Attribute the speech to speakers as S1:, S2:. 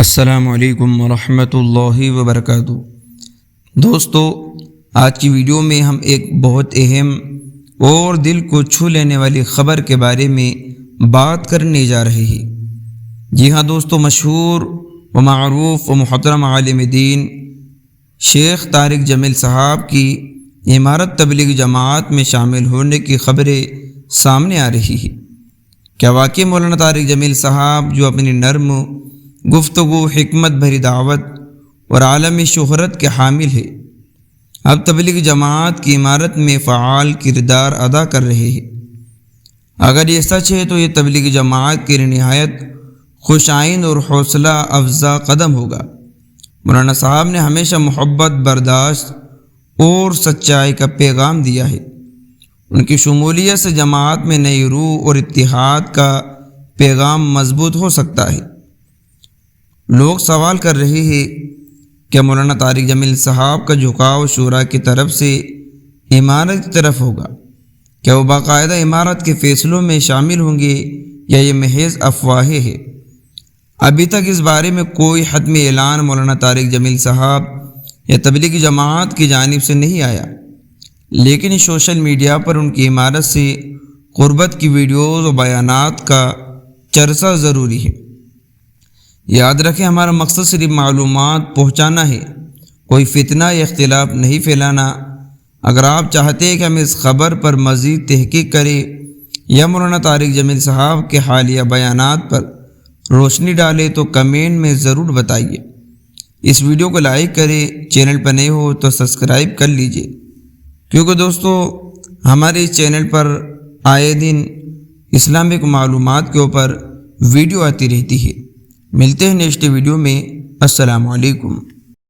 S1: السلام علیکم ورحمۃ اللہ وبرکاتہ۔ دوستو، آج کی ویڈیو میں ہم ایک بہت اہم اور دل کو چھو لینے والی خبر کے بارے میں بات کرنے جا رہے ہیں۔ جی ہاں دوستو، مشہور و معروف و محترم عالم دین شیخ طارق جمیل صاحب کی امارت تبلیغ جماعت میں شامل ہونے کی خبریں سامنے آ رہی ہیں۔ کیا واقعی مولانا طارق جمیل صاحب، جو اپنی نرم گفتگو، حکمت بھری دعوت اور عالمی شہرت کے حامل ہے، اب تبلیغ جماعت کی عمارت میں فعال کردار ادا کر رہے ہیں؟ اگر یہ سچ ہے تو یہ تبلیغ جماعت کے لیے نہایت خوش آئند اور حوصلہ افزا قدم ہوگا۔ مولانا صاحب نے ہمیشہ محبت، برداشت اور سچائی کا پیغام دیا ہے۔ ان کی شمولیت سے جماعت میں نئی روح اور اتحاد کا پیغام مضبوط ہو سکتا ہے۔ لوگ سوال کر رہے ہیں کہ مولانا طارق جمیل صاحب کا جھکاؤ شورا کی طرف سے عمارت کی طرف ہوگا؟ کیا وہ باقاعدہ عمارت کے فیصلوں میں شامل ہوں گے یا یہ محض افواہیں ہیں؟ ابھی تک اس بارے میں کوئی حتمی اعلان مولانا طارق جمیل صاحب یا تبلیغ جماعت کی جانب سے نہیں آیا، لیکن سوشل میڈیا پر ان کی عمارت سے قربت کی ویڈیوز و بیانات کا چرچا ضروری ہے۔ یاد رکھیں، ہمارا مقصد صرف معلومات پہنچانا ہے، کوئی فتنہ یا اختلاف نہیں پھیلانا۔ اگر آپ چاہتے ہیں کہ ہم اس خبر پر مزید تحقیق کریں یا مولانا طارق جمیل صاحب کے حالیہ بیانات پر روشنی ڈالیں تو کمنٹ میں ضرور بتائیے۔ اس ویڈیو کو لائک کریں، چینل پر نئے ہو تو سبسکرائب کر لیجئے، کیونکہ دوستو ہمارے اس چینل پر آئے دن اسلامک معلومات کے اوپر ویڈیو آتی رہتی ہے۔ ملتے ہیں نیکسٹ ویڈیو میں۔ السلام علیکم۔